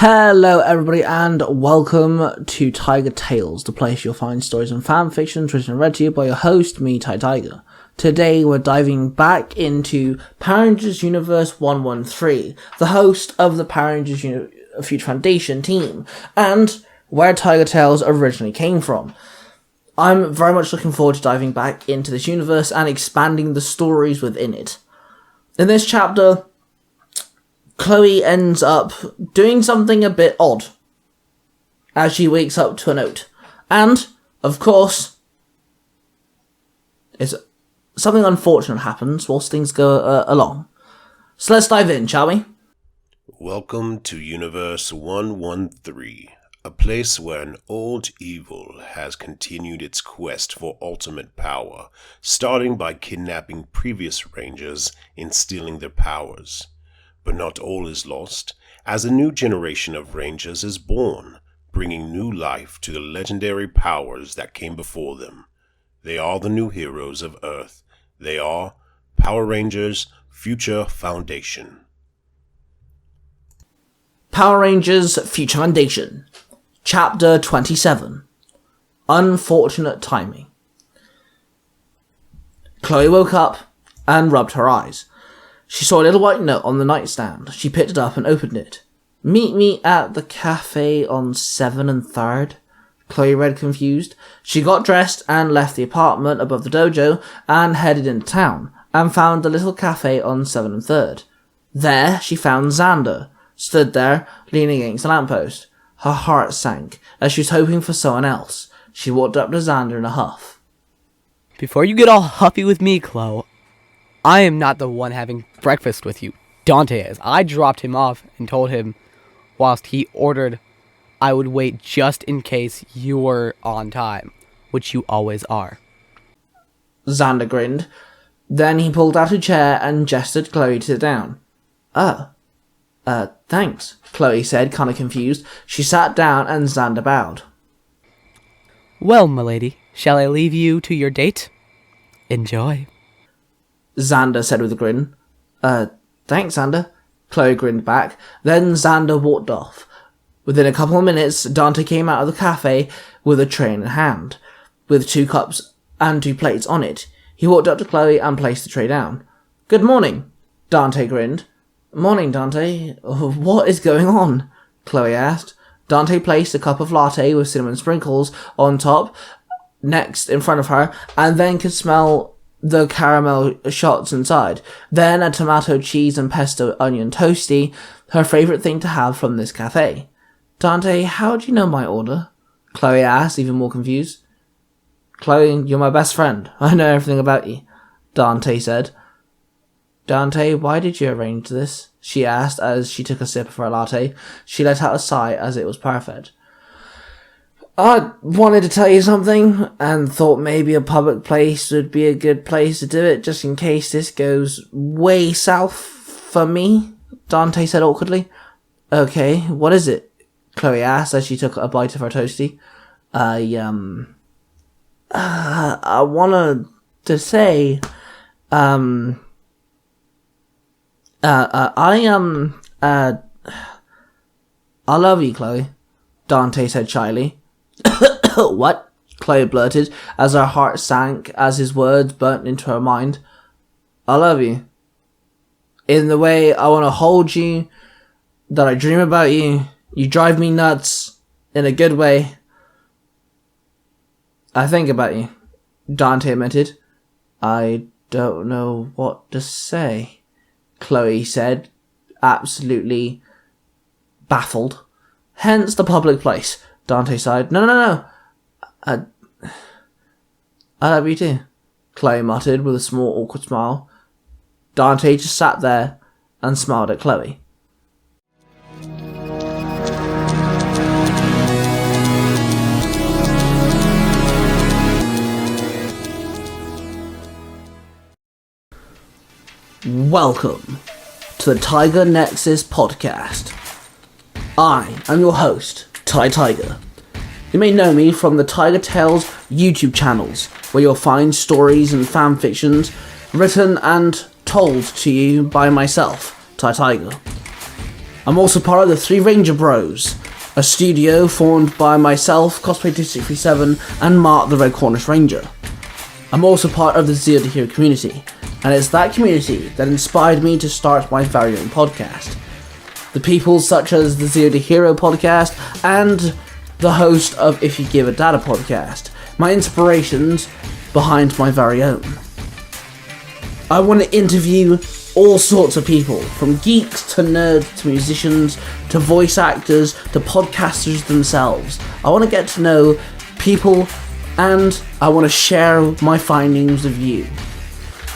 Hello everybody and welcome to Tiger Tales, the place you'll find stories and fanfictions written and read to you by your host, me, Tai Tiger. Today we're diving back into Power Rangers Universe 113, the host of the Power Rangers Future Foundation team, and where Tiger Tales originally came from. I'm very much looking forward to diving back into this universe and expanding the stories within it. In this chapter, Chloe ends up doing something a bit odd as she wakes up to a note. And, of course, something unfortunate happens whilst things go along. So let's dive in, shall we? Welcome to Universe 113, a place where an old evil has continued its quest for ultimate power, starting by kidnapping previous Rangers and stealing their powers. But not all is lost, as a new generation of Rangers is born, bringing new life to the legendary powers that came before them. They are the new heroes of Earth. They are Power Rangers Future Foundation. Power Rangers Future Foundation, Chapter 27, Unfortunate Timing. Chloe woke up and rubbed her eyes. She saw a little white note on the nightstand. She picked it up and opened it. "Meet me at the cafe on 7 and 3rd, Chloe read confused. She got dressed and left the apartment above the dojo and headed into town, and found the little cafe on 7 and 3rd. There, she found Xander, stood there, leaning against a lamppost. Her heart sank, as she was hoping for someone else. She walked up to Xander in a huff. "Before you get all huffy with me, Chloe, I am not the one having breakfast with you. Dante is. I dropped him off and told him, whilst he ordered, I would wait just in case you were on time, which you always are." Xander grinned. Then he pulled out a chair and gestured Chloe to sit down. Thanks, Chloe said, kind of confused. She sat down and Xander bowed. "Well, milady, shall I leave you to your date? Enjoy," Xander said with a grin. Thanks, Xander. Chloe grinned back. Then Xander walked off. Within a couple of minutes, Dante came out of the cafe with a tray in hand, with 2 cups and 2 plates on it. He walked up to Chloe and placed the tray down. "Good morning," Dante grinned. "Morning, Dante. What is going on?" Chloe asked. Dante placed a cup of latte with cinnamon sprinkles on top next in front of her, and then could smell the caramel shots inside. Then a tomato, cheese and pesto onion toasty, her favourite thing to have from this cafe. "Dante, how do you know my order?" Chloe asked, even more confused. "Chloe, you're my best friend. I know everything about you," Dante said. "Dante, why did you arrange this?" she asked as she took a sip of her latte. She let out a sigh as it was perfect. "I wanted to tell you something, and thought maybe a public place would be a good place to do it, just in case this goes way south for me," Dante said awkwardly. "Okay, what is it?" Chloe asked as she took a bite of her toasty. I wanted to say, I love you, Chloe," Dante said shyly. "What?" Chloe blurted, as her heart sank as his words burnt into her mind. "I love you. In the way I want to hold you, that I dream about you. You drive me nuts, in a good way. I think about you," Dante admitted. "I don't know what to say," Chloe said, absolutely baffled. "Hence the public place," Dante sighed. No. I love you too," Chloe muttered with a small awkward smile. Dante just sat there and smiled at Chloe. Welcome to the Tiger Nexus podcast. I am your host, Tai Tiger. You may know me from the Tiger Tales YouTube channels, where you'll find stories and fanfictions written and told to you by myself, Tai Tiger. I'm also part of the Three Ranger Bros, a studio formed by myself, Cosplay267, and Mark the Red Cornish Ranger. I'm also part of the Zero to Hero community, and it's that community that inspired me to start my very own podcast. The people such as the Zero to Hero podcast and the host of If You Give a Data podcast, my inspirations behind my very own. I want to interview all sorts of people, from geeks to nerds to musicians to voice actors to podcasters themselves. I want to get to know people and I want to share my findings with you.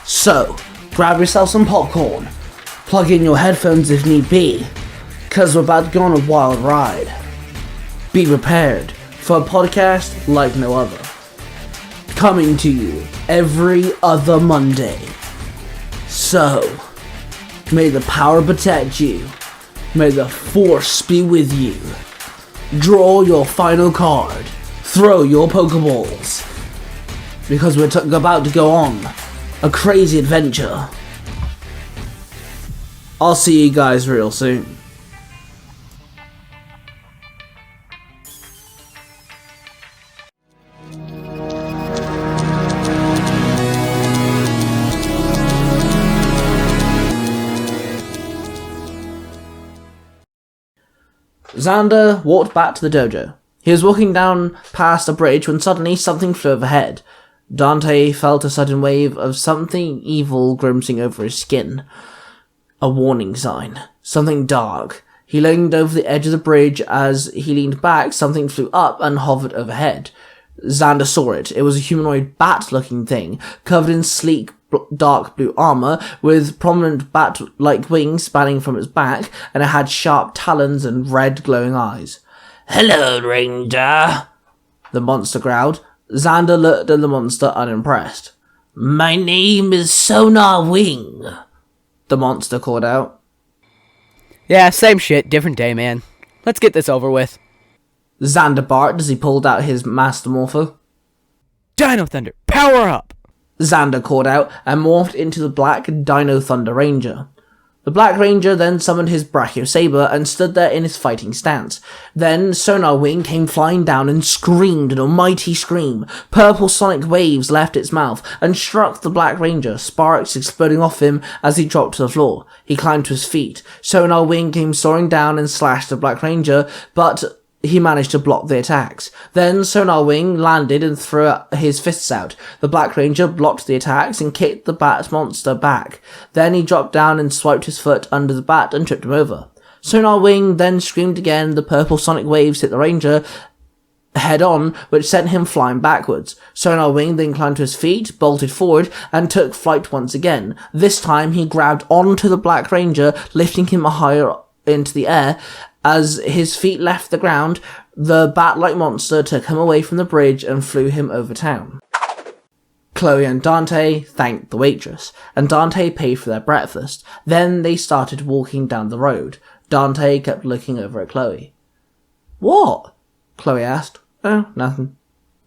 So, grab yourself some popcorn, plug in your headphones if need be, because we're about to go on a wild ride. Be prepared for a podcast like no other. Coming to you every other Monday. So, may the power protect you. May the force be with you. Draw your final card. Throw your Pokeballs. Because we're about to go on a crazy adventure. I'll see you guys real soon. Xander walked back to the dojo. He was walking down past a bridge when suddenly something flew overhead. Dante felt a sudden wave of something evil grimacing over his skin. A warning sign. Something dark. He leaned over the edge of the bridge. As he leaned back, something flew up and hovered overhead. Xander saw it. It was a humanoid bat-looking thing, covered in sleek dark blue armor, with prominent bat-like wings spanning from its back, and it had sharp talons and red glowing eyes. "Hello, Ranger," the monster growled. Xander looked at the monster unimpressed. "My name is Sonar Wing," the monster called out. Yeah, same shit, different day, man. Let's get this over with. Xander barked as he pulled out his Master Morpho. Dino Thunder, power up! Xander called out and morphed into the Black Dino Thunder Ranger. The Black Ranger then summoned his Brachio Saber and stood there in his fighting stance. Then Sonar Wing came flying down and screamed an almighty scream. Purple sonic waves left its mouth and struck the Black Ranger, sparks exploding off him as he dropped to the floor. He climbed to his feet. Sonar Wing came soaring down and slashed the Black Ranger, but he managed to block the attacks. Then Sonar Wing landed and threw his fists out. The Black Ranger blocked the attacks and kicked the bat monster back. Then he dropped down and swiped his foot under the bat and tripped him over. Sonar Wing then screamed again. The purple sonic waves hit the Ranger head on, which sent him flying backwards. Sonar Wing then climbed to his feet, bolted forward, and took flight once again. This time he grabbed onto the Black Ranger, lifting him higher into the air. As his feet left the ground, the bat-like monster took him away from the bridge and flew him over town. Chloe and Dante thanked the waitress, and Dante paid for their breakfast. Then they started walking down the road. Dante kept looking over at Chloe. "What?" Chloe asked. "Oh, nothing."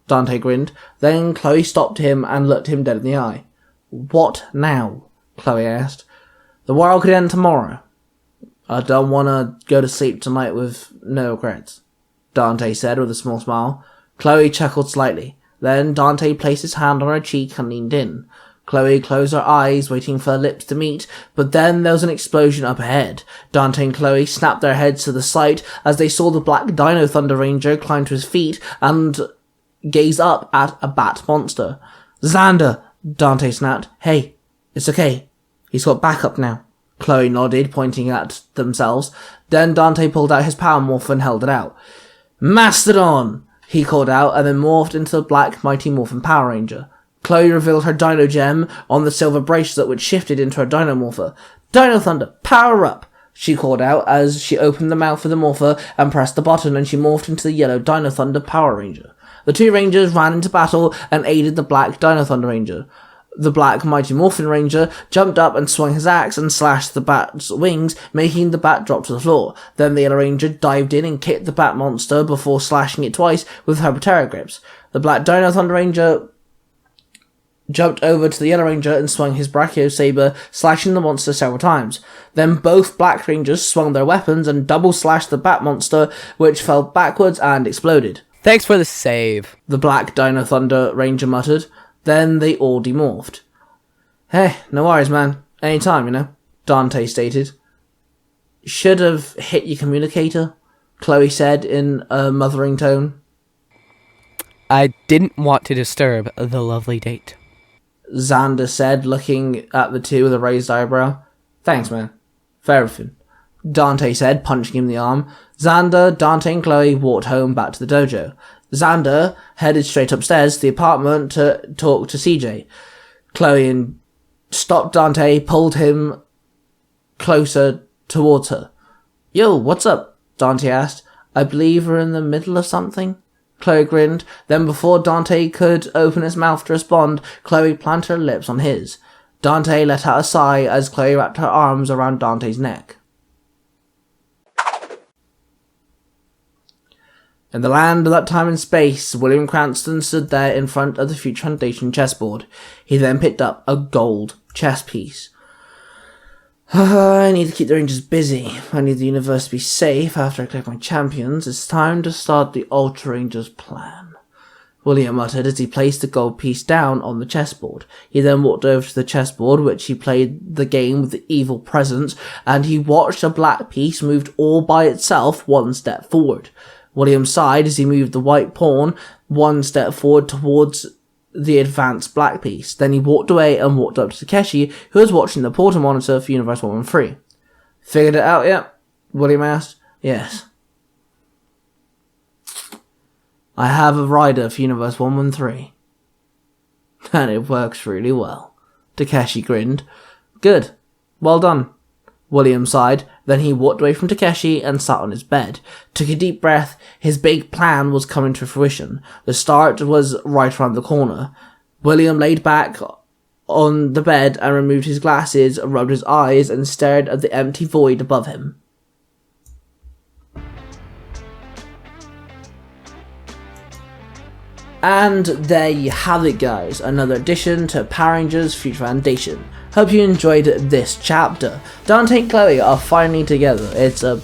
Dante grinned. Then Chloe stopped him and looked him dead in the eye. "What now?" Chloe asked. "The world could end tomorrow. I don't want to go to sleep tonight with no regrets," Dante said with a small smile. Chloe chuckled slightly. Then Dante placed his hand on her cheek and leaned in. Chloe closed her eyes, waiting for her lips to meet, but then there was an explosion up ahead. Dante and Chloe snapped their heads to the side as they saw the Black Dino Thunder Ranger climb to his feet and gaze up at a bat monster. "Xander," Dante snapped. "Hey, it's okay. He's got backup now." Chloe nodded, pointing at themselves. Then Dante pulled out his power morph and held it out. "Mastodon!" he called out, and then morphed into the Black Mighty Morphin Power Ranger. Chloe revealed her Dino Gem on the silver bracelet, which shifted into her Dino Morpher. "Dino Thunder, power up!" she called out as she opened the mouth of the Morpher and pressed the button, and she morphed into the yellow Dino Thunder Power Ranger. The two Rangers ran into battle and aided the Black Dino Thunder Ranger. The Black Mighty Morphin Ranger jumped up and swung his axe and slashed the bat's wings, making the bat drop to the floor. Then the Yellow Ranger dived in and kicked the bat monster before slashing it twice with her Terra grips. The Black Dino Thunder Ranger jumped over to the Yellow Ranger and swung his Brachio Saber, slashing the monster several times. Then both Black Rangers swung their weapons and double slashed the Bat Monster, which fell backwards and exploded. Thanks for the save. The Black Dino Thunder Ranger muttered. Then they all demorphed. Hey, no worries, man. Anytime, you know, Dante stated. Should have hit your communicator, Chloe said in a mothering tone. I didn't want to disturb the lovely date, Xander said, looking at the two with a raised eyebrow. Thanks, man. For everything, Dante said, punching him in the arm. Xander, Dante and Chloe walked home back to the dojo. Xander headed straight upstairs to the apartment to talk to CJ. Chloe stopped Dante, pulled him closer towards her. Yo, what's up? Dante asked. I believe we're in the middle of something. Chloe grinned. Then before Dante could open his mouth to respond, Chloe planted her lips on his. Dante let out a sigh as Chloe wrapped her arms around Dante's neck. In the land of that time and space, William Cranston stood there in front of the Future Foundation chessboard. He then picked up a gold chess piece. I need to keep the Rangers busy. I need the universe to be safe after I collect my champions. It's time to start the Ultra Rangers plan, William muttered as he placed the gold piece down on the chessboard. He then walked over to the chessboard, which he played the game with the evil presence, and he watched a black piece moved all by itself one step forward. William sighed as he moved the white pawn one step forward towards the advanced black piece. Then he walked away and walked up to Takeshi, who was watching the portal monitor for Universe 113. Figured it out yet? William asked. Yes. I have a rider for Universe 113. And it works really well. Takeshi grinned. Good. Well done. William sighed. Then he walked away from Takeshi and sat on his bed. Took a deep breath. His big plan was coming to fruition. The start was right around the corner. William laid back on the bed and removed his glasses, rubbed his eyes, and stared at the empty void above him. And there you have it, guys. Another addition to Power Rangers Future Foundation. Hope you enjoyed this chapter. Dante and Chloe are finally together. It's a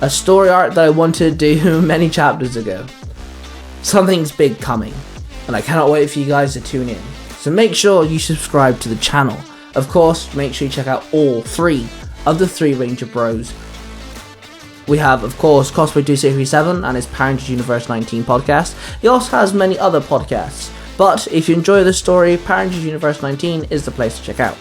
story arc that I wanted to do many chapters ago. Something's big coming, and I cannot wait for you guys to tune in. So make sure you subscribe to the channel. Of course, make sure you check out all 3 of the 3 Ranger Bros. We have, of course, Cosplay 267 and his Power Rangers Universe 19 podcast. He also has many other podcasts. But if you enjoy this story, Power Rangers Universe 19 is the place to check out.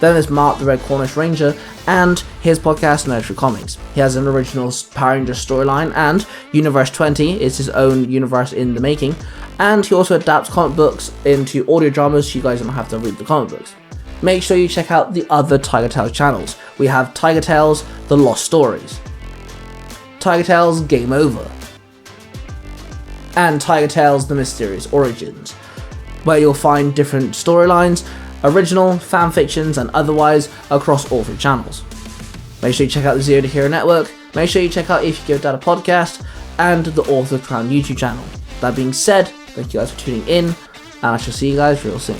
Then there's Mark the Red Cornish Ranger and his podcast Naruto Comics. He has an original Power Rangers storyline, and Universe 20 is his own universe in the making. And he also adapts comic books into audio dramas so you guys don't have to read the comic books. Make sure you check out the other Tiger Tales channels. We have Tiger Tales The Lost Stories, Tiger Tales Game Over, and Tiger Tales The Mysterious Origins, where you'll find different storylines, original, fanfictions, and otherwise across all 3 channels. Make sure you check out the Zero to Hero Network, make sure you check out If You Give Dad a Podcast, and the Author Crown YouTube channel. That being said, thank you guys for tuning in, and I shall see you guys real soon.